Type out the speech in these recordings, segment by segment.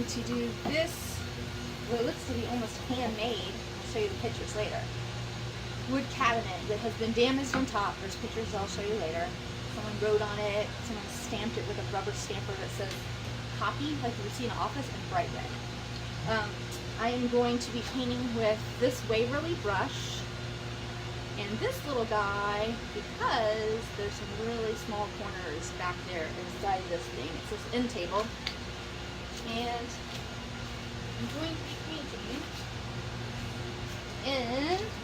going to do this, what looks to be almost handmade. I'll show you the pictures later. Wood cabinet that has been damaged on top. There's pictures I'll show you later. Someone wrote on it, someone stamped it with a rubber stamper that says copy, like you would see in an office, in bright red. I am going to be painting with this Waverly brush and this little guy because there's some really small corners back there inside this thing. It's this end table. And I'm going to be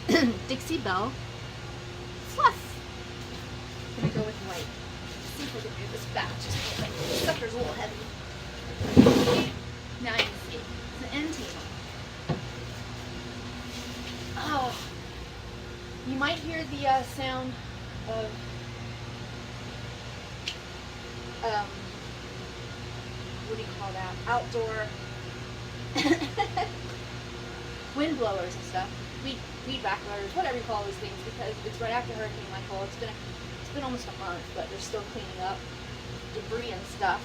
painting in Dixie Belle Fluff. I'm going to go with white. Let's see if I can move this back just a little bit. This sucker's a little heavy. Now you can see it's an end table. Oh, you might hear the sound of what do you call that? Outdoor wind blowers and stuff, weed whackers, whatever you call those things, because it's right after Hurricane Michael. It's been almost a month, but they're still cleaning up debris and stuff.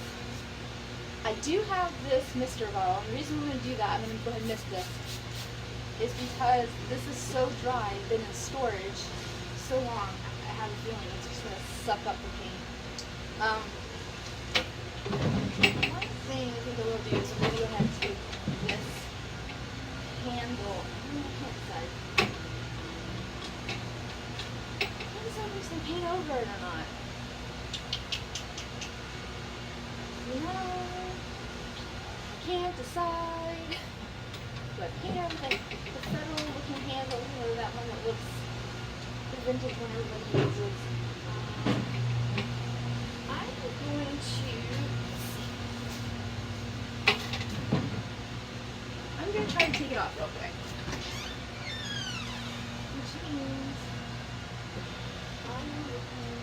I do have this mister bottle, and the reason I'm going to do that, I'm going to go ahead and mist this, is because this is so dry, been in storage so long, I have a feeling it's just going to suck up the paint. One thing I think I will do is I'm going to go ahead and take this handle. I can't decide. What is that some paint over it or not? No, I can't decide. But paint everything. The federal looking handle, you know, that one that looks the vintage one everybody uses. I'm going to try to take it off real quick. Which means I'm looking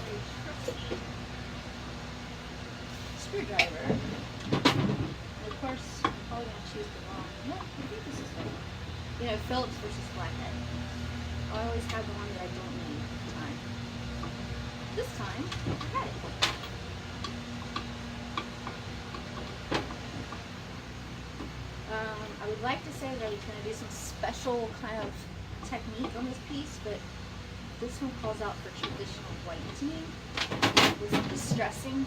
for a trusty screwdriver. And of course, I'm probably going to choose the wrong. No, I think this is good. You know, Phillips versus Flathead. I always have the one that I don't need at the time. This time, I got it. I would like to say that I was going to do some special kind of technique on this piece, but this one calls out for traditional whitening with some distressing,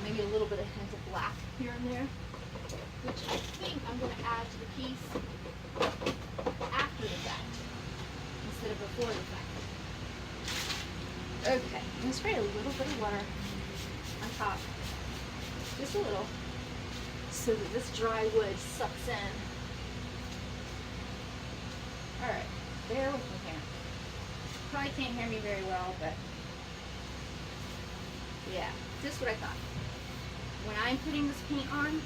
maybe a little bit of hint of black here and there, which I think I'm going to add to the piece after the fact instead of before the fact. Okay, I'm going to spray a little bit of water on top, just a little, so that this dry wood sucks in. Alright, bear with me here. Probably can't hear me very well, but yeah, just what I thought. When I'm putting this paint on,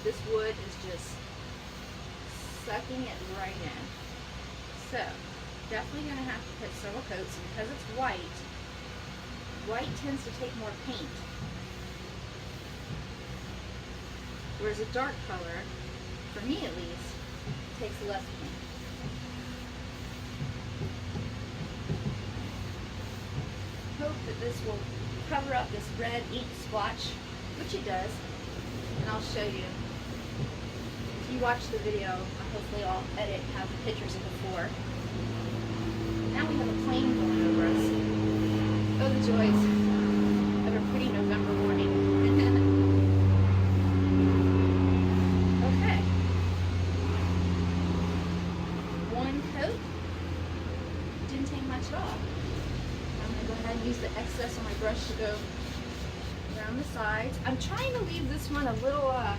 this wood is just sucking it right in. So, definitely going to have to put several coats, and because it's white, white tends to take more paint. Whereas a dark color, for me at least, takes less paint. Hope that this will cover up this red ink splotch, which it does, and I'll show you. If you watch the video, hopefully I'll edit and have the pictures of before. Now we have a plane going over us. Oh, the joys of a pretty November morning. Okay. One coat. Didn't take much off. I'm going to go ahead and use the excess on my brush to go around the sides. I'm trying to leave this one a little, I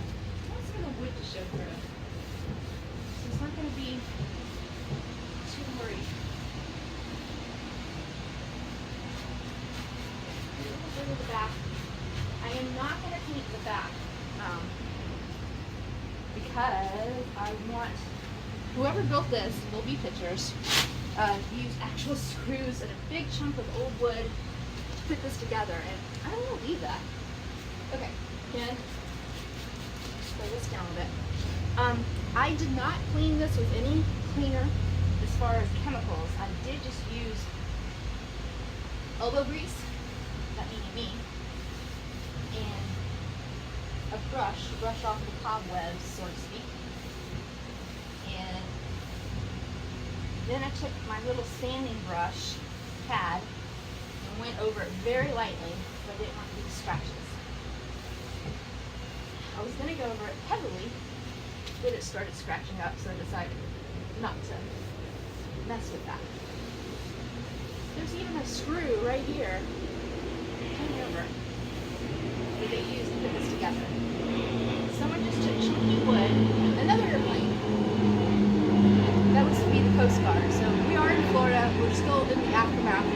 want some of the wood to show through. So it's not going to be too worried. A little bit of the back. I am not going to paint the back because I want, whoever built this, there'll be pictures, use actual screws and a big chunk of old wood to put this together, and I don't want to leave that. Okay, again, slow this down a bit. I did not clean this with any cleaner as far as chemicals. I did just use elbow grease, that meaning me, and a brush to brush off the cobwebs, so to speak. And then I took my little sanding brush pad and went over it very lightly, so I didn't want these scratches. I was going to go over it heavily, but it started scratching up, so I decided not to mess with that. There's even a screw right here, hanging over, that they use to put this together. Someone just took chunky wood, another airplane. That was to be the Coast Guard. So we are in Florida. We're still in the aftermath of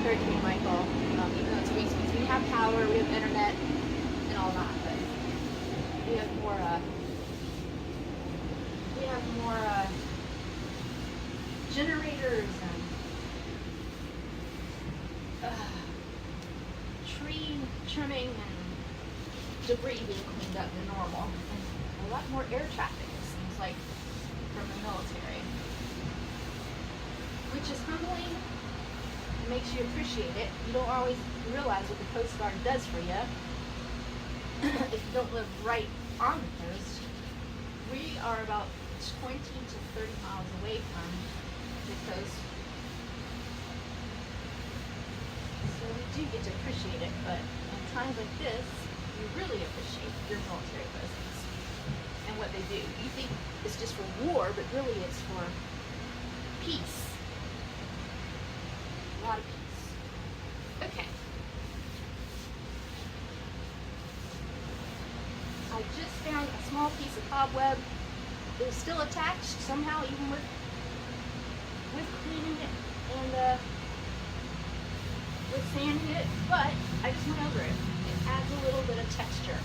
Hurricane Michael. Even though it's recent, we have power, we have internet, and all that. But we have more. Generators and tree trimming and debris being cleaned up than normal, and a lot more air traffic, it seems like, from the military, which is humbling. It makes you appreciate it. You don't always realize what the Coast Guard does for you if you don't live right on the coast. We are about 20 to 30 miles away from the coast, so we do get to appreciate it, but in times like this, you really appreciate your military presence and what they do. You think it's just for war, but really it's for peace. A lot of peace. Okay. I just found a small piece of cobweb. It was still attached somehow, even with cleaning it and with sanding it, but I just went over it. It adds a little bit of texture.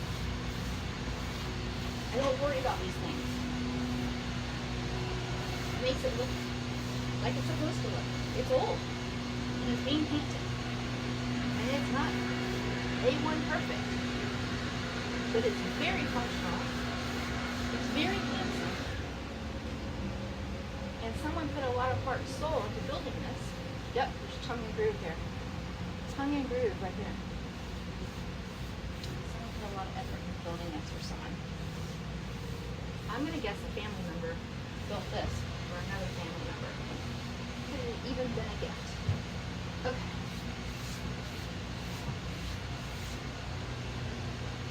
I don't worry about these things. It makes it look like it's supposed to look. It's old, and it's being painted, and it's not A1 perfect, but it's very functional. It's very handsome. And someone put a lot of heart and soul into building this. Yep, there's tongue and groove here. Tongue and groove right here. Someone put a lot of effort into building this for someone. I'm going to guess a family member built this for another family member. Could have even been a gift. Okay.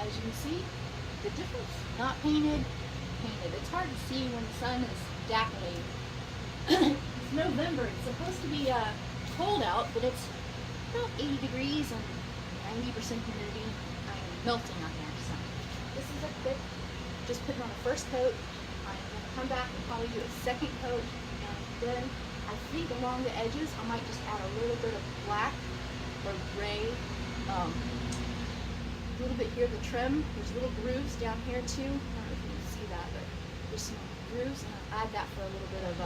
As you can see, the difference. Not painted, painted. It's hard to see when the sun is dappled. It's November. It's supposed to be cold out, but it's about 80 degrees and 90% humidity. I'm melting out there. So this is a quick, just putting on a first coat. I'm going to come back and probably do a second coat, and then I think along the edges I might just add a little bit of black or gray. A little bit here, the trim. There's little grooves down here too. I don't know if you can see that, but there's some grooves, and I'll add that for a little bit of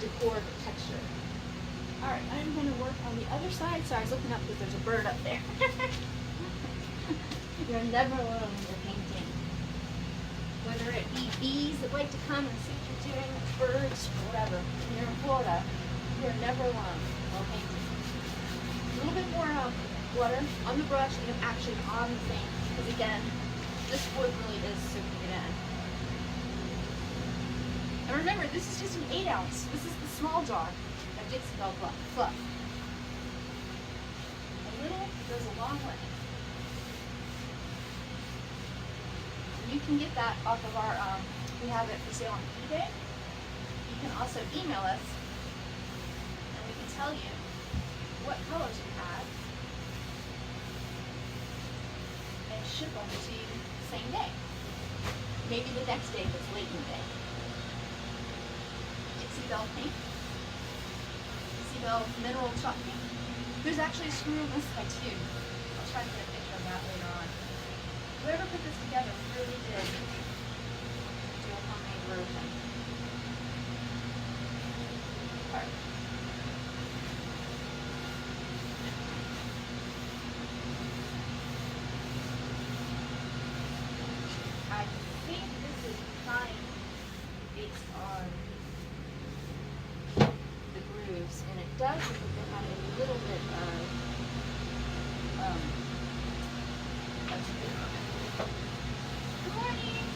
decor texture. Alright, I'm going to work on the other side. Sorry, I was looking up because there's a bird up there. You're never alone when you're painting. Whether it be bees that like to come and see what you're doing, birds, or whatever. When you're in Florida, you're never alone while painting. A little bit more water on the brush and actually on the thing, because again, this wood really is soaking it in. And remember, this is just an 8 ounce. This is the small jar of Dixie Belle fluff. A little goes a long way. You can get that off of our, we have it for sale on eBay. You can also email us, and we can tell you what colors we have, and ship them to you the same day. Maybe the next day if it's late in the day. Dixie Belle paint. Dixie Belle mineral chalk paint. There's actually a screw on this side too. I'll try to get a picture of that later on. Whoever put this together really did do a homemade version. Alright. I think this is fine based on the grooves, and it does look like they have a little bit of Good morning.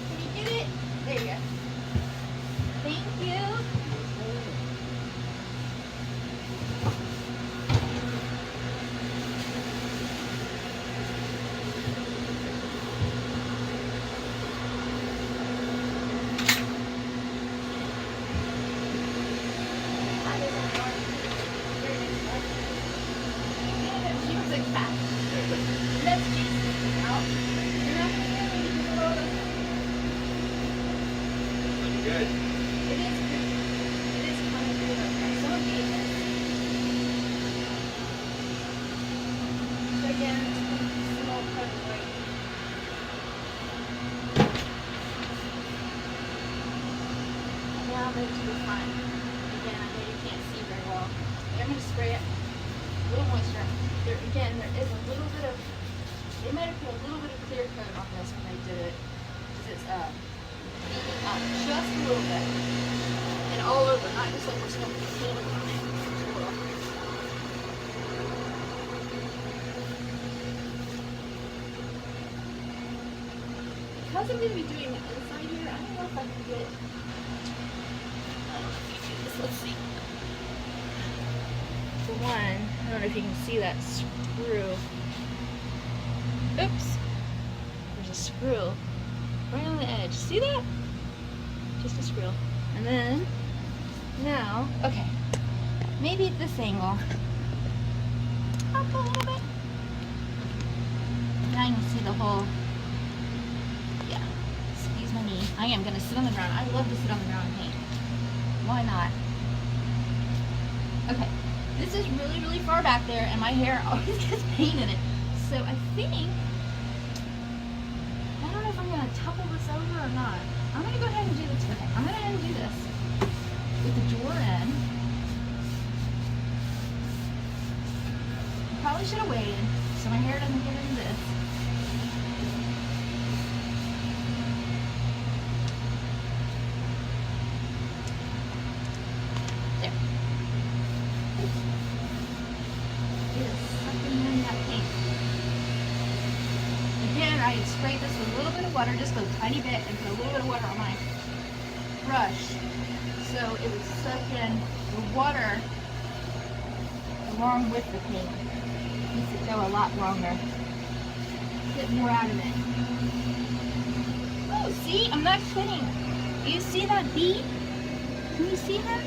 Can you get it? There you go. Thank you. She was a cat. That's Jesus out. You're not going to hear me because of all the... Looking good. It is good. It is kind of good. Okay, someone made this. So again, it's kind of a small cut of white. Now I'm ready to the front. Again, I know you can't see very well. I'm going to spray it. A little moisture. There is a little bit of, they might have put a little bit of clear coat on this when they did it. Because it's just a little bit. And all over, not just like we're still sealing on it. Just a little. Because I'm going to be doing the inside here, I don't know if I can get, I don't know if you can do this, let's see. For one, I don't know if you can see that screw. Oops. There's a screw right on the edge. See that? Just a screw. And then, now, okay. Maybe at this angle. Up a little bit. Now you can see the whole, yeah. Excuse my knee. I am going to sit on the ground. I love to sit on the ground and paint. Why not? Okay. This is really, really far back there, and my hair always gets paint in it. So I think, I don't know if I'm going to topple this over or not. I'm going to go ahead and do this. Okay, I'm going to go ahead and do this with the drawer in. I probably should have waited so my hair doesn't get into this. There. Again, I had sprayed this with a little bit of water, just a tiny bit, and put a little bit of water on my brush. So it would soak in the water along with the paint. It makes it go a lot longer. Get more out of it. Oh, see? I'm not kidding. You see that bee? Can you see her?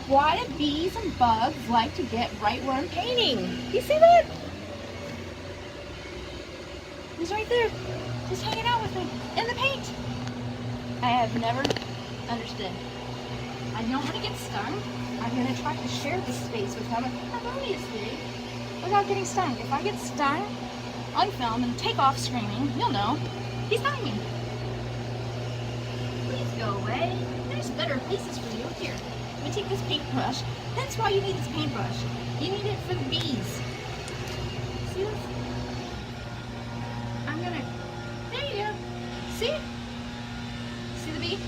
Why do bees and bugs like to get right where I'm painting? You see that? He's right there, just hanging out with me in the paint. I have never understood. I don't want to get stung. I'm going to try to share this space with him harmoniously without getting stung. If I get stung on film and take off screaming, you'll know he's stung me. Please go away. There's better places for you. Here, let me take this paintbrush. That's why you need this paintbrush. You need it for the bees. See this? I'm gonna, there you go. See? See the bee?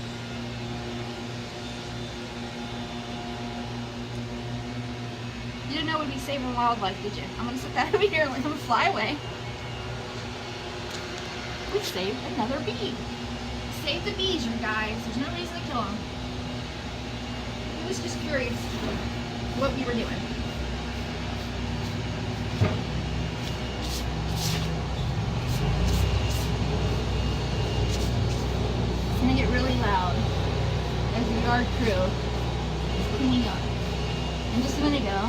You didn't know we'd be saving wildlife, did you? I'm gonna set that over here and let him fly away. We saved another bee. Save the bees, you guys. There's no reason to kill them. He was just curious what we were doing. It's gonna get really loud as the yard crew is cleaning up. And just a minute ago,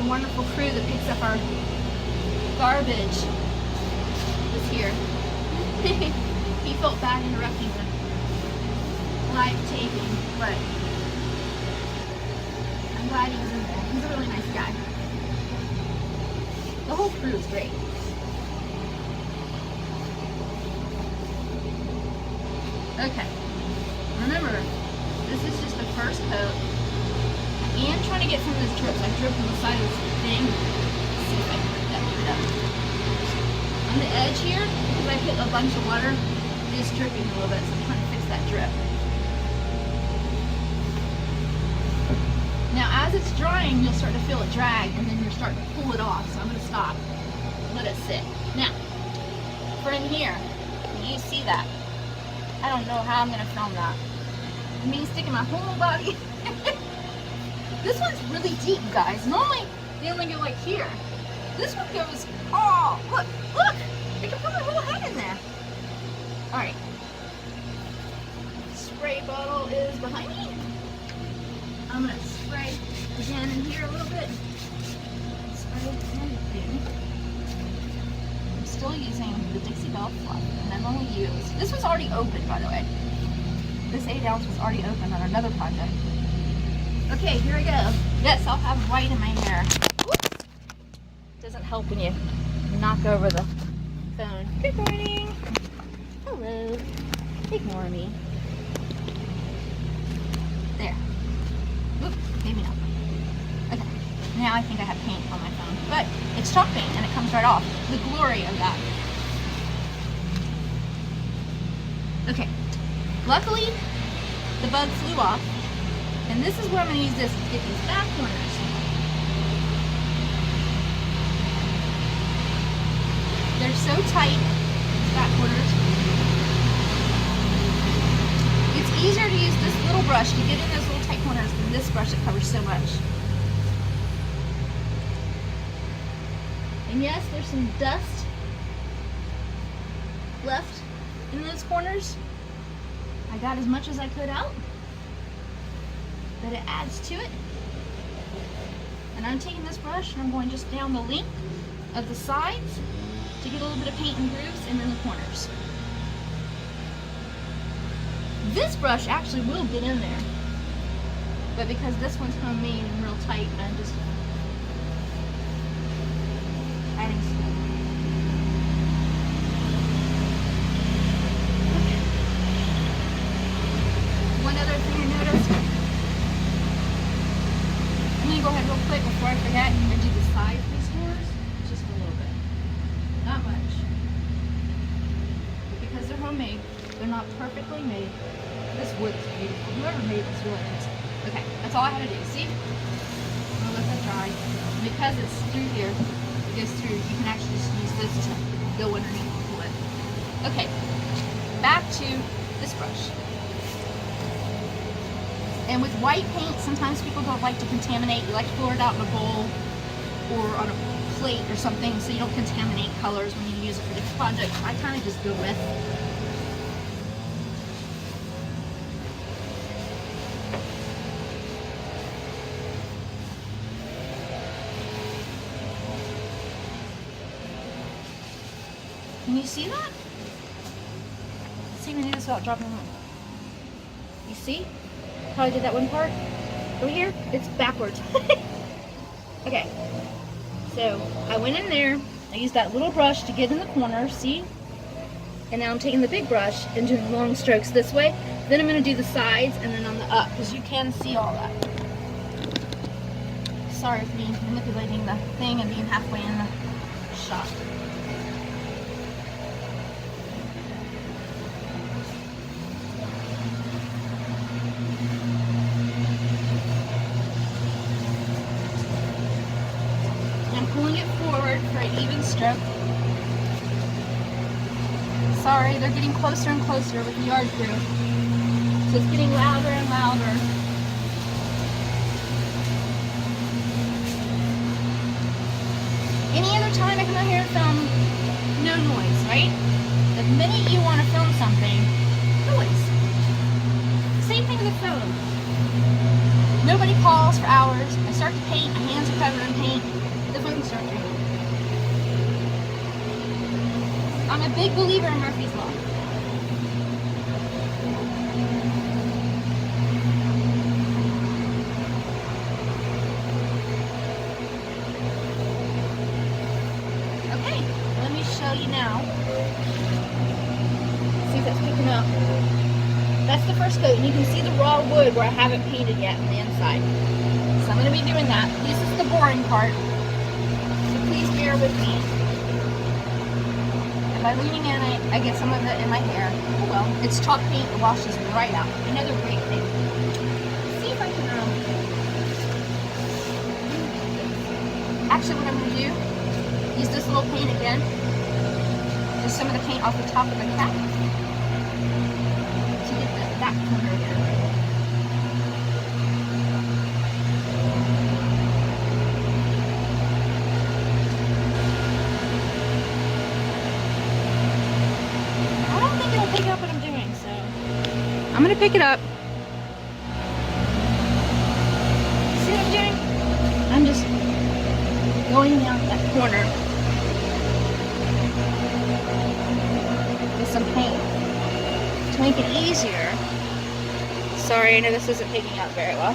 the wonderful crew that picks up our garbage was here. He felt bad interrupting the live taping, but I'm glad he was in there. He's a really nice guy. The whole crew is great. Okay. Remember, this is just the first coat. I am trying to get some of this drip. I dripped on the side of this thing. Let's see if I can get that moved up. On the edge here, because I put a bunch of water, it is dripping a little bit, so I'm trying to fix that drip. Now as it's drying, you'll start to feel it drag, and then you're starting to pull it off. So I'm going to stop, let it sit. Now, for in here, can you see that? I don't know how I'm going to film that. Me sticking my whole body. This one's really deep, guys. Normally, they only go like here. This one goes, oh, look, look! I can put my whole head in there. Alright. Spray bottle is behind me. I'm going to spray again in here a little bit. Spray again. I'm still using the Dixie Belle fluff, and I've only used, this was already open, by the way. This 8 ounce was already open on another project. Okay, here we go. Yes, I'll have white in my hair. Whoops. Doesn't help when you knock over the phone. Good morning. Hello. Ignore me. There. Oop, maybe not. Okay. Now I think I have paint on my phone. But it's chalk paint and it comes right off. The glory of that. Okay. Luckily, the bug flew off. And this is where I'm going to use this to get these back corners. They're so tight, these back corners. It's easier to use this little brush to get in those little tight corners than this brush that covers so much. And yes, there's some dust left in those corners. I got as much as I could out. But it adds to it. And I'm taking this brush and I'm going just down the length of the sides to get a little bit of paint and grooves and then the corners. This brush actually will get in there. But because this one's homemade and real tight, I'm just adding some. Okay. One other thing I noticed. I'm going to go ahead real quick before I forget. I'm going to do the sides of these doors. Just a little bit. Not much. But because they're homemade, they're not perfectly made. This wood is beautiful. Whoever made this really nice. Okay, that's all I had to do. See? I'm going to let that dry. And because it's through here, it goes through, you can actually just use this to go underneath the wood. Okay, back to this brush. And with white paint, sometimes people don't like to contaminate. You like to pour it out in a bowl or on a plate or something so you don't contaminate colors when you use it for different projects. I kind of just go with. Can you see that? Let's see if we can do this without dropping them. You see? How I did that one part? Over here, it's backwards. Okay, so I went in there, I used that little brush to get in the corner, see? And now I'm taking the big brush and doing long strokes this way. Then I'm going to do the sides and then on the up, because you can see all that. Sorry for me manipulating the thing and being halfway in the shot. Pulling it forward for an even stroke. Sorry, they're getting closer and closer with the yard crew. So it's getting louder and louder. Any other time I come out here and film, no noise, right? The minute you want to film something, noise. Same thing with the phone. Nobody calls for hours. I start to paint, my hands are covered in paint. The phone starts ringing. I'm a big believer in Murphy's Law. Okay, let me show you now. See if that's picking up. That's the first coat, and you can see the raw wood where I haven't painted yet on the inside. So I'm going to be doing that. This is the boring part. Please bear with me. And by leaning in, I get some of it in my hair. Oh well, it's chalk paint, it washes right out. Another great thing. See if I can actually what I'm going to do, use this little paint again. Just some of the paint off the top of the cap to get that corner there. I don't think it'll pick up what I'm doing, so I'm going to pick it up. See what I'm doing? I'm just going down that corner with some paint to make it easier. Sorry, I know this isn't picking up very well.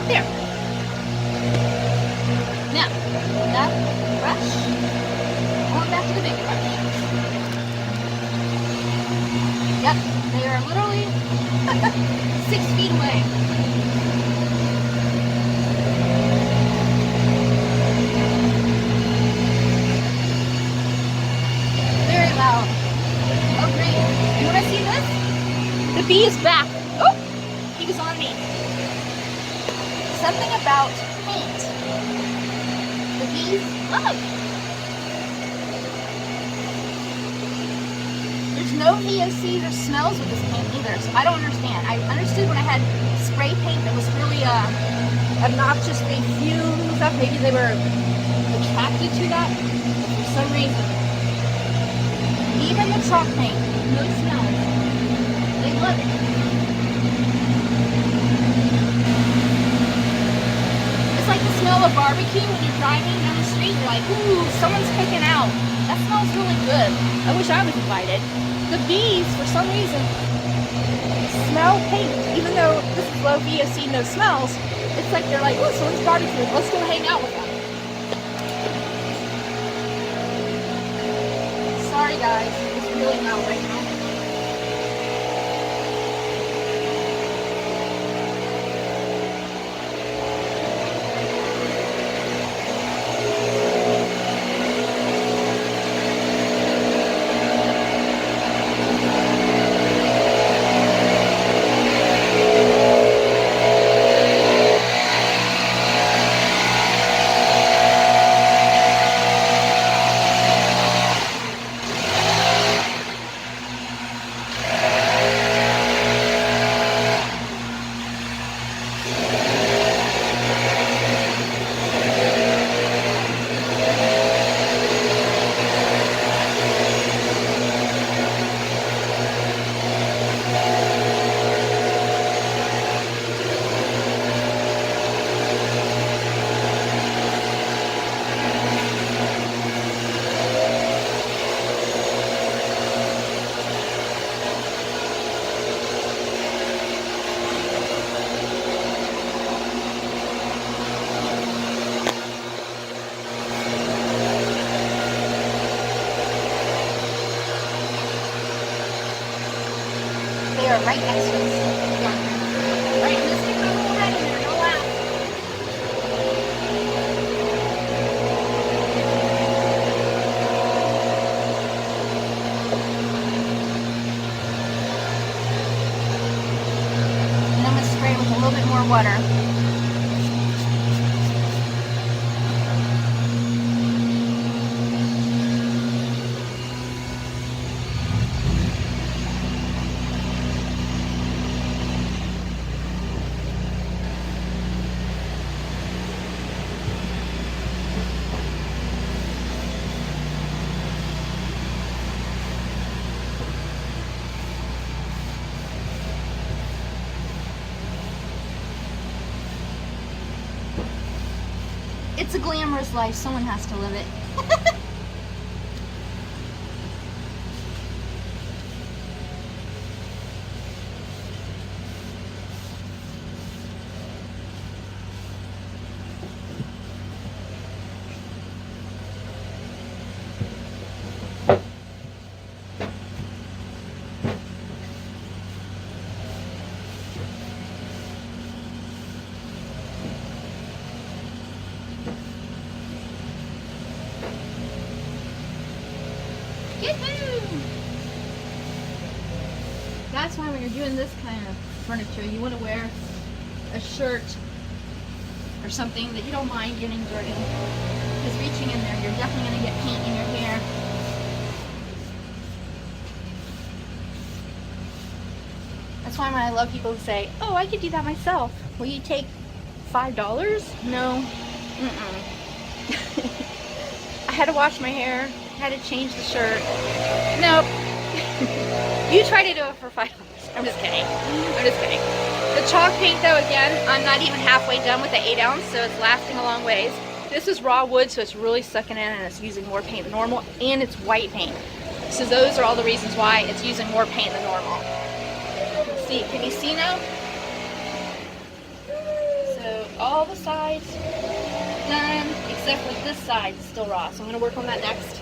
There. Now, that brush, going back to the big brush. Yep, they are literally 6 feet away. Very loud. Oh great. You wanna see this? The bee is back. Oh, he was on me. Something about paint. The bees love. There's no VOCs or smells with this paint either, so I don't understand. I understood when I had spray paint that was really obnoxious, they fumed and stuff. Maybe they were attracted to that, but for some reason. Even the chalk paint, no smells. They love it. It's like the smell of barbecue when you're driving down the street. You're like, ooh, someone's cooking out. That smells really good. I wish I was invited. The bees, for some reason, smell paint. Even though this is low VOC, no smells, it's like they're like, oh, someone's barbecuing. Let's go hang out with them. Sorry guys, it's really loud right now. Right next to us. Right, I'm just gonna go right in there, no laugh. And I'm gonna spray with a little bit more water. It's a glamorous life. Someone has to live it. doing this kind of furniture, you want to wear a shirt or something that you don't mind getting dirty. Because reaching in there, you're definitely going to get paint in your hair. That's why when I love people who say, oh, I could do that myself. Will you take $5? No. I had to wash my hair, had to change the shirt. Nope. You try to do it for $5. I'm just kidding. I'm just kidding. The chalk paint though, again, I'm not even halfway done with the 8 ounce, so it's lasting a long ways. This is raw wood, so it's really sucking in and it's using more paint than normal, and it's white paint. So those are all the reasons why it's using more paint than normal. Let's see, can you see now? So all the sides done, except for this side is still raw. So I'm gonna work on that next.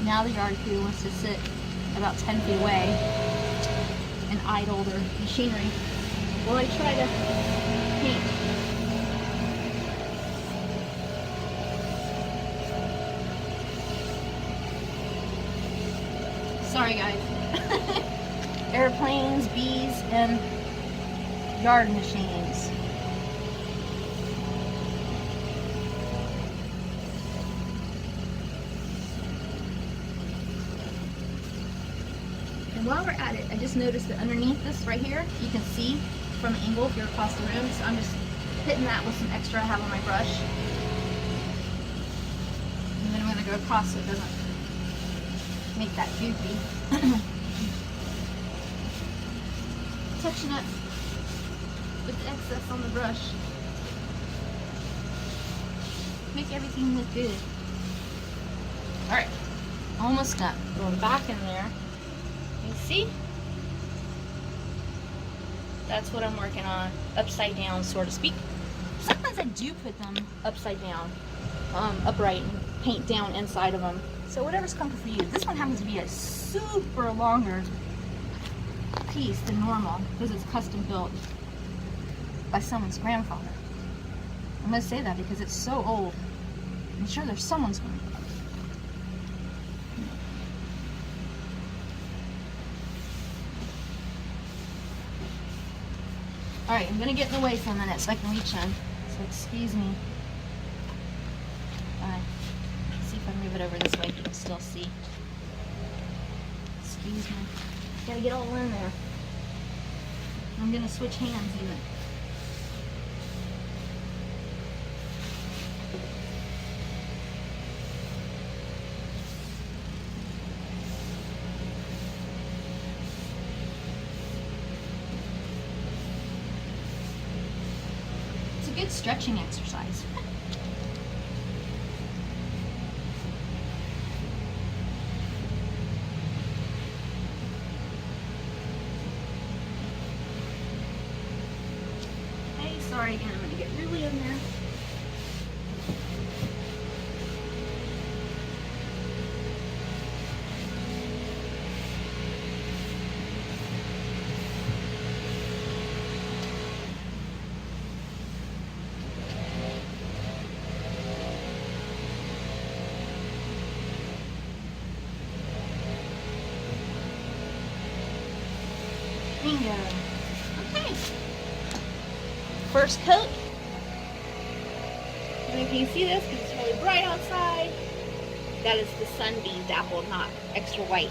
Now the yard crew wants to sit about 10 feet away and idle their machinery while I try to paint. Sorry guys. Airplanes, bees, and yard machines. And while we're at it, I just noticed that underneath this right here, you can see from an angle if you're across the room. So I'm just hitting that with some extra I have on my brush. And then I'm going to go across so it doesn't make that goofy. Touching it with the excess on the brush. Make everything look good. Alright, almost done. Going back in there. You see? That's what I'm working on. Upside down, so to speak. Sometimes I do put them upside down, upright, and paint down inside of them. So whatever's comfortable for you. This one happens to be a super longer piece than normal because it's custom built by someone's grandfather. I'm going to say that because it's so old. I'm sure there's someone's grandfather. Alright, I'm going to get in the way for a minute so I can reach in. So excuse me. See if I move it over this way, you can still see. Excuse me. Gotta get all in there. I'm going to switch hands even. Good stretching exercise. Hey, sorry again, I'm going to get really in there. Bingo. Okay. First coat. And if you see this, because it's really bright outside, that is the sunbeam dappled, not extra white.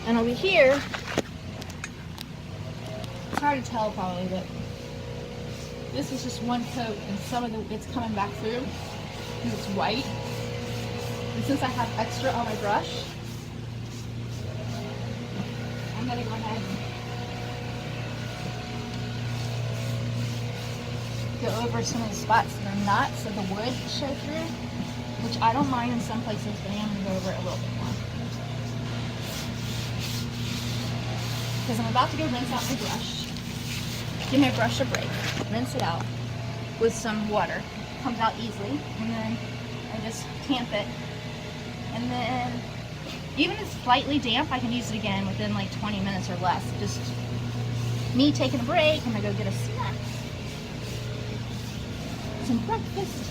And over here, it's hard to tell probably, but this is just one coat, and some of it's coming back through because it's white. And since I have extra on my brush, I'm going to go ahead and go over some of the spots that are not, so the wood show through, which I don't mind in some places, but I am going to go over it a little bit more. Because I'm about to go rinse out my brush. Give my brush a break. Rinse it out. with some water. It comes out easily, and then I just tamp it. And then, even if it's slightly damp, I can use it again within like 20 minutes or less. Just me taking a break. I'm gonna go get a snack, some breakfast,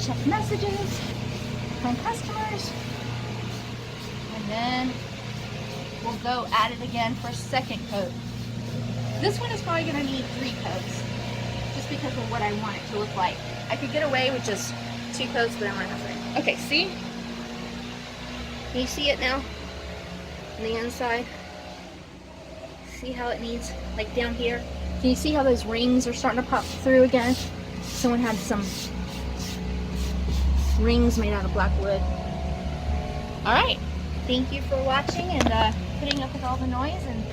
check messages from customers, and then we'll go at it again for a second coat. This one is probably gonna need 3 coats, just because of what I want it to look like. I could get away with just 2 coats, but I want to have 3. Okay, see? Can you see it now? On the inside? See how it needs, like down here? Can you see how those rings are starting to pop through again? Someone had some rings made out of black wood. Alright, thank you for watching and putting up with all the noise, and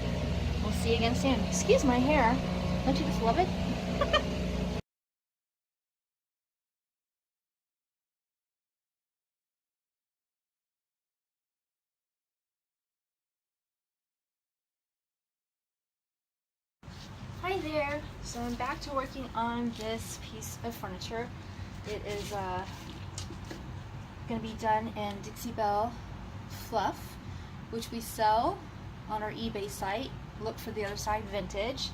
we'll see you again soon. Excuse my hair. Don't you just love it? Hi there. So I'm back to working on this piece of furniture. It is going to be done in Dixie Belle fluff, which we sell on our eBay site. Look for The Other Side Vintage,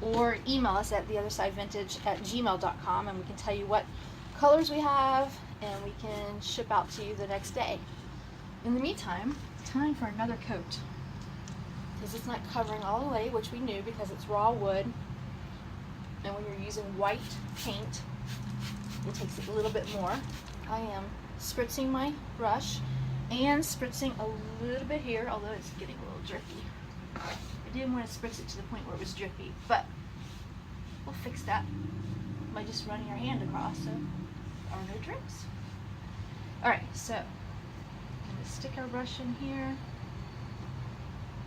or email us at theothersidevintage@gmail.com, and we can tell you what colors we have, and we can ship out to you the next day. In the meantime, it's time for another coat, because it's not covering all the way, which we knew because it's raw wood, and when you're using white paint, it takes a little bit more. I am spritzing my brush and spritzing a little bit here, although it's getting a little drippy. I didn't want to spritz it to the point where it was drippy, but we'll fix that by just running our hand across so there are no drips. Alright, so I'm going to stick our brush in here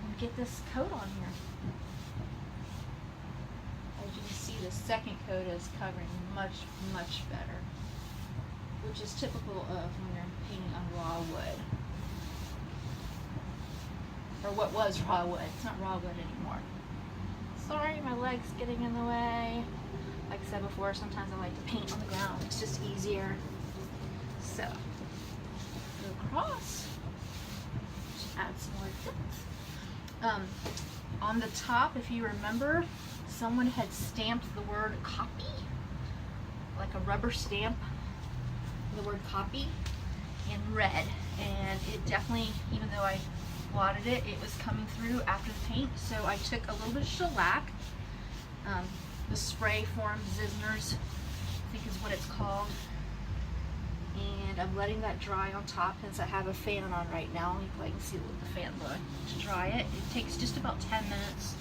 and get this coat on here. As you can see, the second coat is covering much, much better, which is typical of when you're painting on raw wood. Or what was raw wood. It's not raw wood anymore. Sorry, my leg's getting in the way. Like I said before, sometimes I like to paint on the ground. It's just easier. So, go across. Just add some more depth. On the top, if you remember, someone had stamped the word copy, like a rubber stamp, the word copy in red, and it definitely, even though I blotted it, it was coming through after the paint, so I took a little bit of shellac, the spray form, Zizner's, I think is what it's called, and I'm letting that dry on top since I have a fan on right now. You probably can see the fan blowing. To dry it, it takes just about 10 minutes,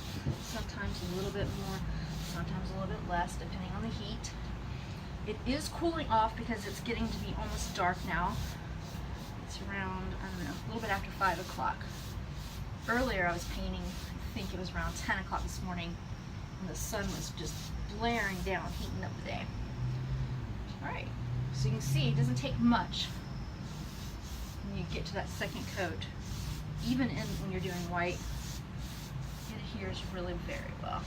sometimes a little bit more, sometimes a little bit less, depending on the heat. It is cooling off because it's getting to be almost dark now. It's around, I don't know, a little bit after 5 o'clock. Earlier I was painting, I think it was around 10 o'clock this morning, and the sun was just blaring down, heating up the day. Alright, so you can see it doesn't take much when you get to that second coat. Even when you're doing white, it adheres really very well.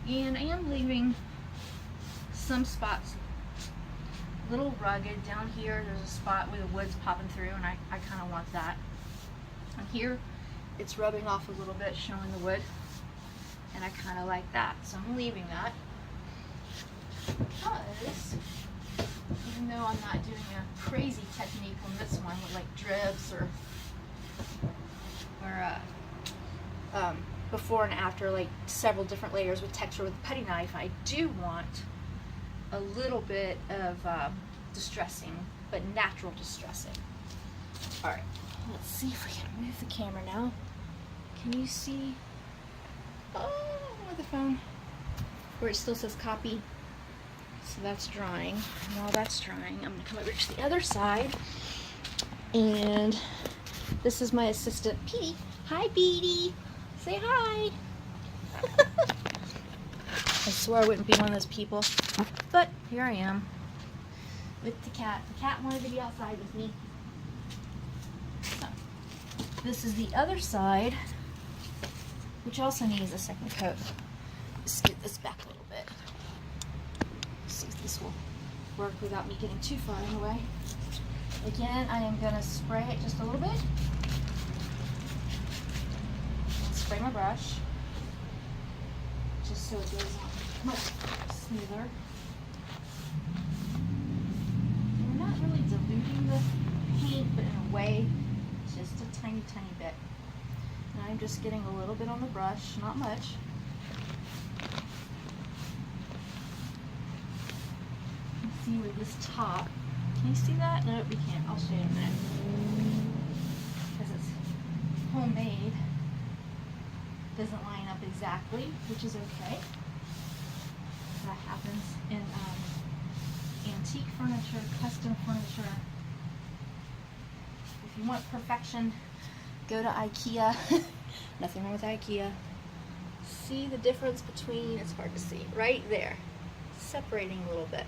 And I am leaving some spots a little rugged. Down here there's a spot where the wood's popping through, and I kind of want that. And here it's rubbing off a little bit, showing the wood, and I kind of like that, so I'm leaving that, because even though I'm not doing a crazy technique on this one with like dribs or before and after, like several different layers with texture with a putty knife, I do want a little bit of distressing, but natural distressing. Alright, let's see if we can move the camera now. Can you see, with the phone, where it still says copy? So that's drying. And while that's drying, I'm going to come over to the other side, and this is my assistant, Petey. Hi, Petey. Say hi. I swore I wouldn't be one of those people, but here I am with the cat. The cat wanted to be outside with me. So, this is the other side, which also needs a second coat. scoot this back a little bit. See if this will work without me getting too far in the way. Again, I am going to spray it just a little bit. And spray my brush, just so it goes on much smoother. And we're not really diluting the paint, but in a way, just a tiny, tiny bit. And I'm just getting a little bit on the brush, not much. See where this top, can you see that? No, we can't. I'll show you in a minute. Because it's homemade, doesn't line up exactly, which is okay. That happens in antique furniture, custom furniture. If you want perfection, go to IKEA. Nothing wrong with IKEA. See the difference between, it's hard to see, right there. Separating a little bit.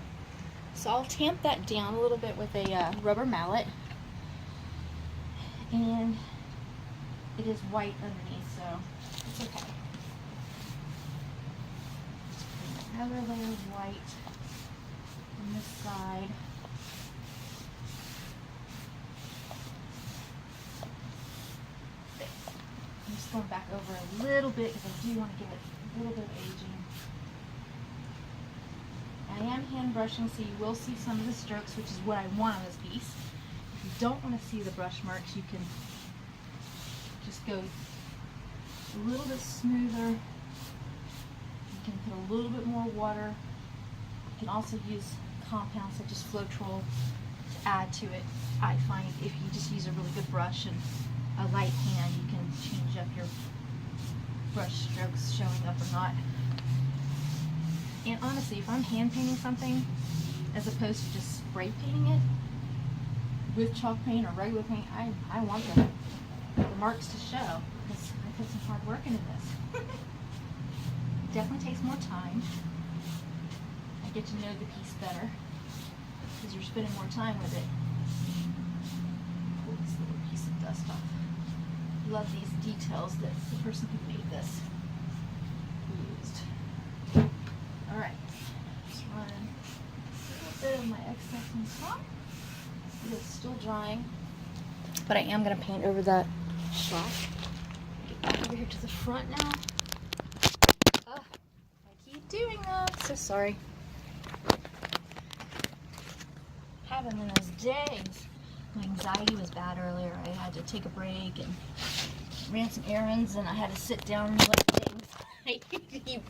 So I'll tamp that down a little bit with a rubber mallet. And it is white underneath, so it's okay. Just put another layer of white on this side. I'm just going back over a little bit because I do want to give it a little bit of aging. I am hand brushing, so you will see some of the strokes, which is what I want on this piece. If you don't want to see the brush marks, you can just go a little bit smoother. You can put a little bit more water. You can also use compounds such as Floetrol to add to it. I find if you just use a really good brush and a light hand, you can change up your brush strokes showing up or not. And honestly, if I'm hand painting something, as opposed to just spray painting it with chalk paint or regular paint, I want the marks to show because I put some hard work into this. It definitely takes more time. I get to know the piece better because you're spending more time with it. Pull this little piece of dust off. Love these details that the person who made this used. Alright, just run a little bit of my excess on top. It's still drying, but I am going to paint over that shellac. Get back over here to the front now. Oh, I keep doing that. So sorry. Having those days. My anxiety was bad earlier. I had to take a break and ran some errands, and I had to sit down and let things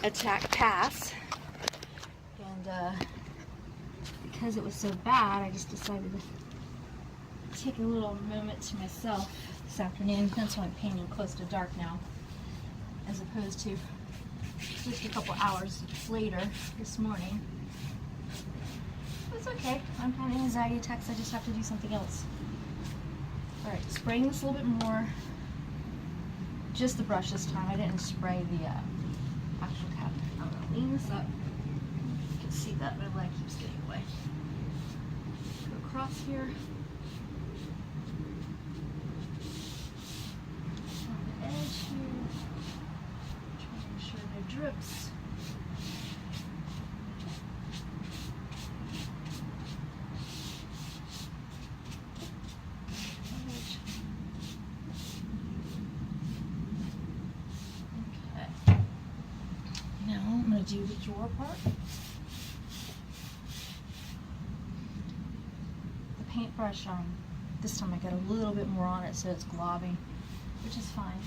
attack pass. And because it was so bad, I just decided to take a little moment to myself this afternoon. That's why I'm painting close to dark now, as opposed to just a couple hours later this morning. It's okay. I'm having anxiety attacks. I just have to do something else. Alright, spraying this a little bit more. Just the brush this time. I didn't spray the actual cap. I'm going to lean this up. You can see that my leg keeps getting away. Go across here. On the edge here. Try to make sure no drips. Do the drawer part. The paintbrush, this time I got a little bit more on it, so it's globby, which is fine.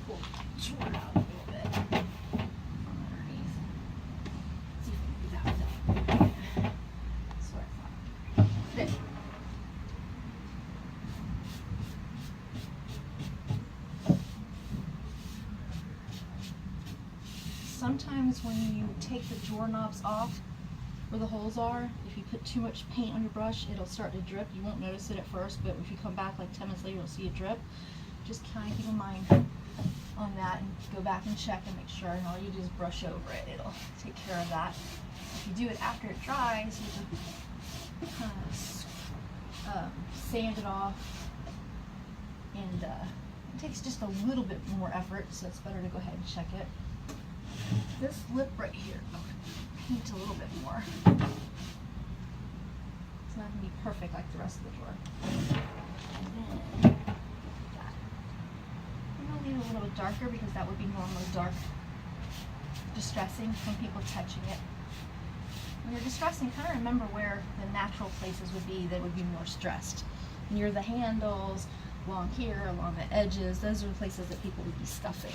Pull the drawer out a little bit from underneath. See if we can do that with it. That's what I thought. There. Sometimes when you take the drawer knobs off where the holes are, if you put too much paint on your brush, it'll start to drip. You won't notice it at first, but if you come back like 10 minutes later, you'll see a drip. Just kind of keep in mind on that and go back and check and make sure, and all you do is brush over it. It'll take care of that. If you do it after it dries, you can kind of sand it off and It takes just a little bit more effort, so it's better to go ahead and check it. This lip right here, paint a little bit more. It's not going to be perfect like the rest of the drawer. And then, I'm going to leave it a little bit darker because that would be normally dark, distressing from people touching it. When you're distressing, kind of remember where the natural places would be that would be more stressed. Near the handles, along here, along the edges, those are the places that people would be scuffing.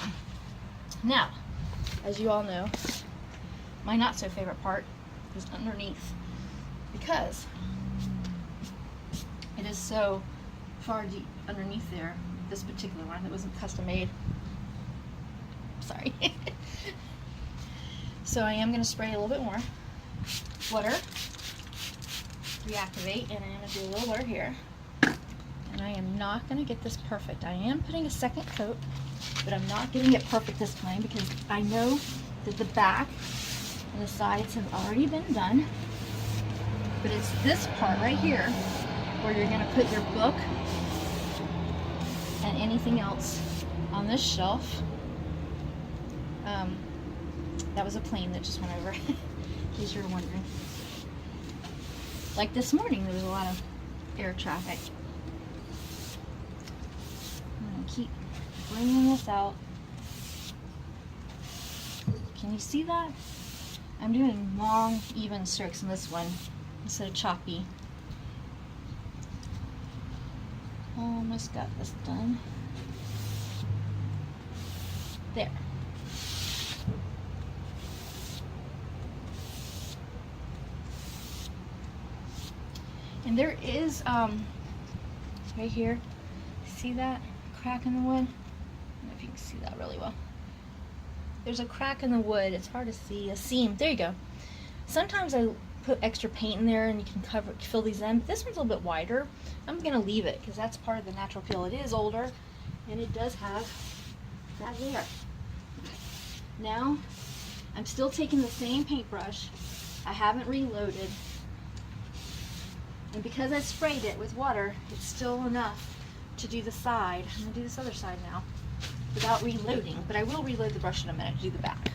Now, as you all know, my not so favorite part is underneath, because it is so far deep underneath there, this particular one that wasn't custom made. Sorry. So I am going to spray a little bit more water, reactivate, and I'm going to do a little water here. And I am not going to get this perfect. I am putting a second coat, but I'm not getting it perfect this time because I know that the back and the sides have already been done. But it's this part right here where you're going to put your book and anything else on this shelf. That was a plane that just went over, in case you're wondering. Like this morning, there was a lot of air traffic. I'm going to keep bringing this out. Can you see that? I'm doing long, even strokes in this one instead of choppy. Almost got this done. There. And there is, right here, see that crack in the wood? I don't know if you can see that really well. There's a crack in the wood. It's hard to see. A seam. There you go. Sometimes I put extra paint in there and you can fill these in. But this one's a little bit wider. I'm going to leave it because that's part of the natural peel. It is older and it does have that there. Now, I'm still taking the same paintbrush. I haven't reloaded. And because I sprayed it with water, it's still enough to do the side. I'm going to do this other side now without reloading, but I will reload the brush in a minute to do the back.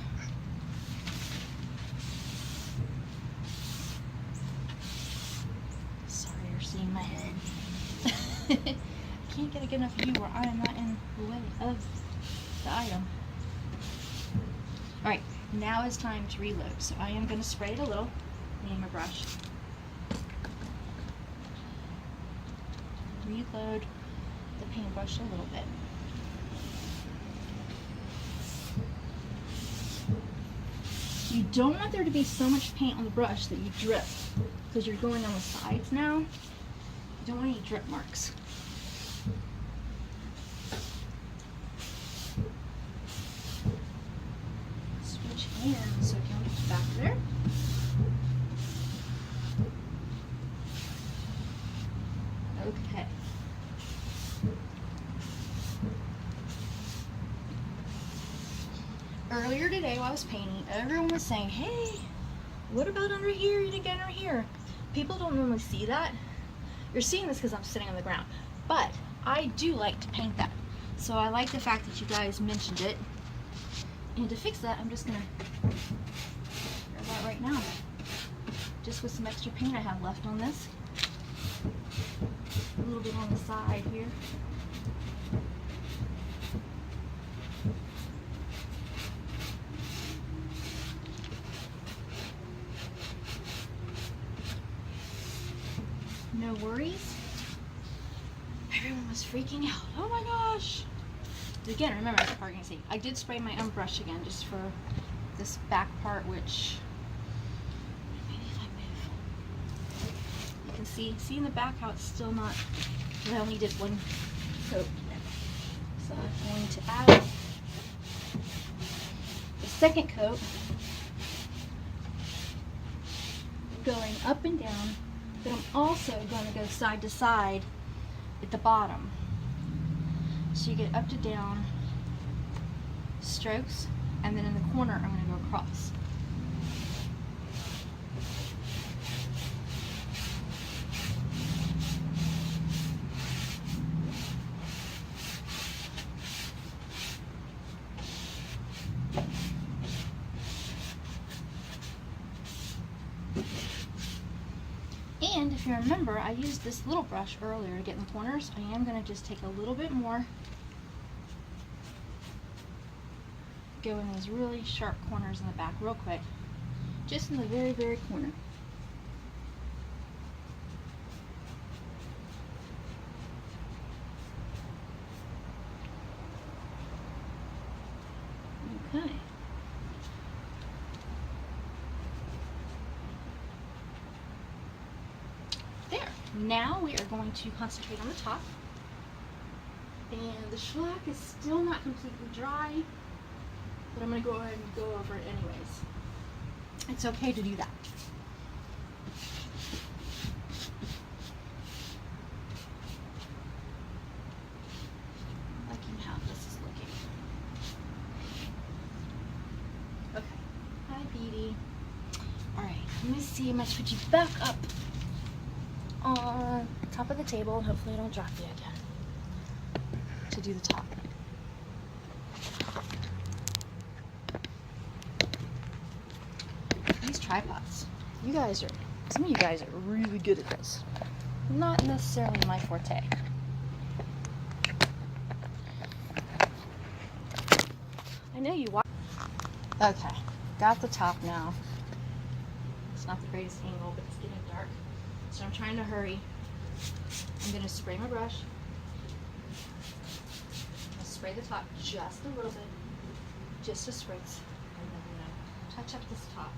Sorry, you're seeing my head. I can't get a good enough view where I am not in the way of the item. Alright, now is time to reload. So I am going to spray it a little. Name my brush. Reload the paintbrush a little bit. You don't want there to be so much paint on the brush that you drip, because you're going on the sides now. You don't want any drip marks. Switch hands so I can reach back there. Okay. Earlier today while I was painting, everyone was saying, hey, what about under here? You didn't get under here. People don't normally see that. You're seeing this because I'm sitting on the ground. But I do like to paint that. So I like the fact that you guys mentioned it. And to fix that, I'm just going to do that right now. Just with some extra paint I have left on this. A little bit on the side here. No worries. Everyone was freaking out. Oh my gosh. Again, remember, I was going to say, I did spray my own brush again just for this back part, which maybe if I move, you can see in the back how it's still not, I only did one coat. So I'm going to add the second coat, going up and down, but I'm also going to go side to side at the bottom. So you get up to down strokes, and then in the corner I'm going to go across. And if you remember, I used this little brush earlier to get in the corners. I am going to just take a little bit more, go in those really sharp corners in the back real quick, just in the very, very corner. Okay. There. Now we are going to concentrate on the top. And the shellac is still not completely dry, but I'm going to go ahead and go over it anyways. It's okay to do that. Liking how this is looking. Okay. Hi, Beady. Alright, let me see. I'm going to put you back up on top of the table, and hopefully I don't drop you again, to do the top. These tripods, some of you guys are really good at this. Not necessarily my forte. I know you watch. Okay, got the top now. It's not the greatest angle, but it's getting dark. So I'm trying to hurry. I'm going to spray my brush. I'll spray the top just a little bit, just a spritz, and then I'm going to touch up this top.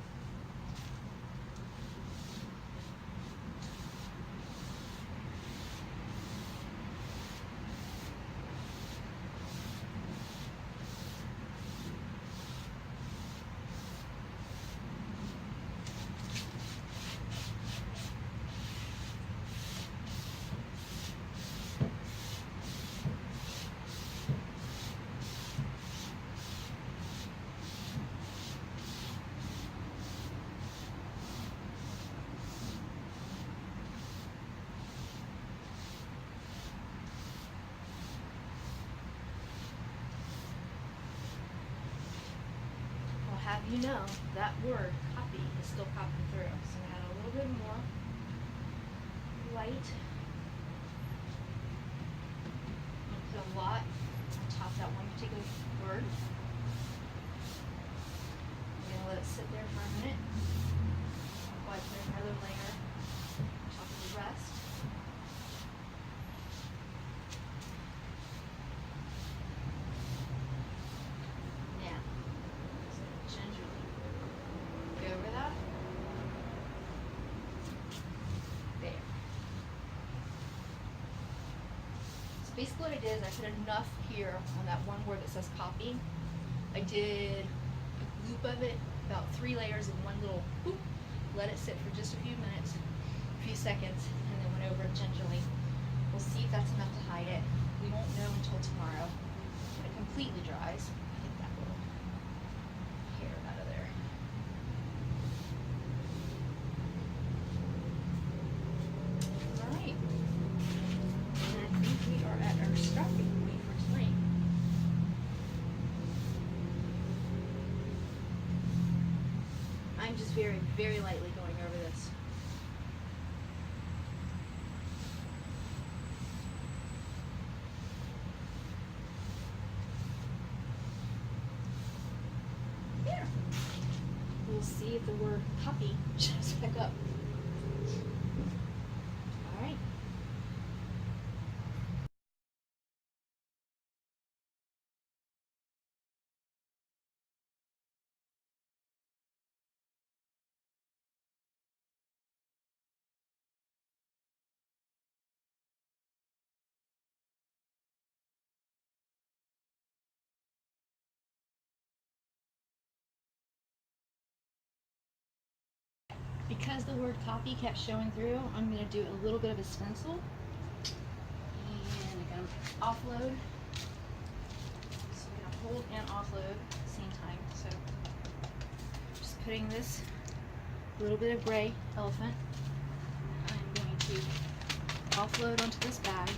Have you know that word copy is still popping through. So I'm going to add a little bit more light. I'm going to put a lot on top of that one particular word. I'm going to let it sit there for a minute while I put another layer on top of the rest. Basically what I did is I put enough here on that one word that says copy. I did a loop of it, about 3 layers in one little whoop, let it sit for just a few minutes, a few seconds, and then went over it gingerly. We'll see if that's enough to hide it. We won't know until tomorrow when it completely dries. Get that little hair out of there. Alright. I think we are at our stopping point for tonight. I'm just very, very lightly going over this. There. We'll see if the word copy shows back up. Alright. Because the word copy kept showing through, I'm going to do a little bit of a stencil. And I'm going to offload. So I'm going to hold and offload at the same time. So just putting this little bit of gray elephant. I'm going to offload onto this bag.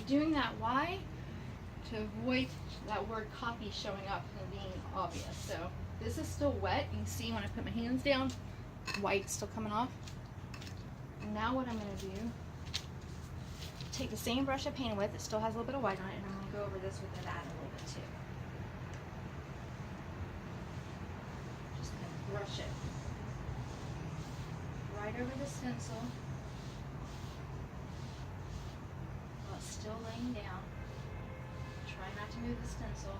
doing that. Why? To avoid that word copy showing up and being obvious. So this is still wet. You can see when I put my hands down, white's still coming off. And now what I'm going to do, take the same brush I painted with, it still has a little bit of white on it, and I'm going to go over this with that a little bit too. Just going to brush it right over the stencil while it's still laying down. Try not to move the stencil.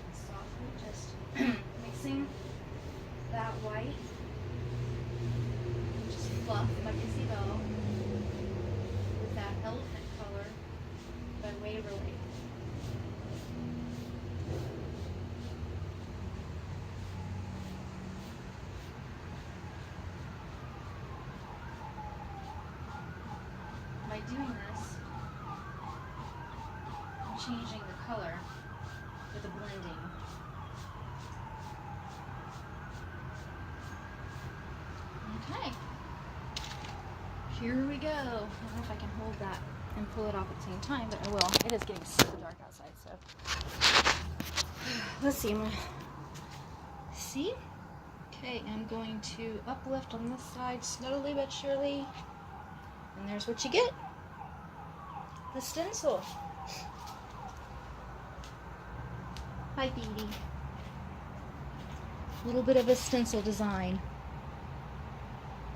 And softly just mixing that white, just fluff like Isabel, with that elephant color by Waverly. By doing this, I'm changing the color with the blending. Okay, here we go. I don't know if I can hold that and pull it off at the same time, but I will. It is getting super dark outside, so let's see. See? Okay, I'm going to uplift on this side slowly but surely, and there's what you get. The stencil. Hi, Phoebe. A little bit of a stencil design.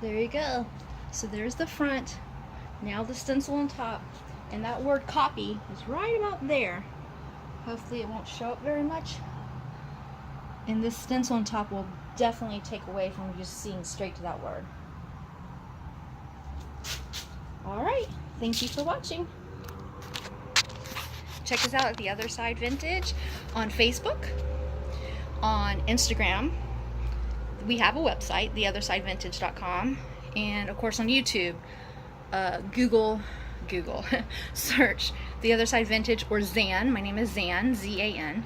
There you go. So there's the front. Now the stencil on top. And that word copy is right about there. Hopefully it won't show up very much. And this stencil on top will definitely take away from just seeing straight to that word. Alright, thank you for watching. Check us out at The Other Side Vintage on Facebook, on Instagram. We have a website, theothersidevintage.com, and of course on YouTube. Google search The Other Side Vintage or Zan. My name is Zan, Z-A-N,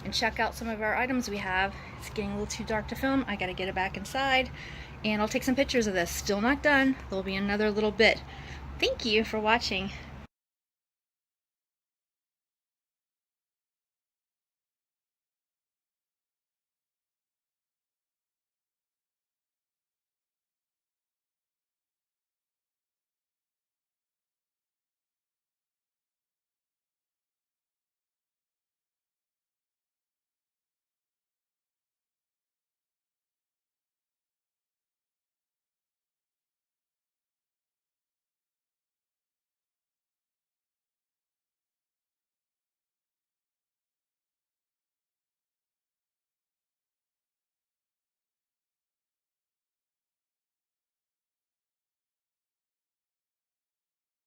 and check out some of our items we have. It's getting a little too dark to film. I gotta get it back inside, and I'll take some pictures of this. Still not done. There'll be another little bit. Thank you for watching.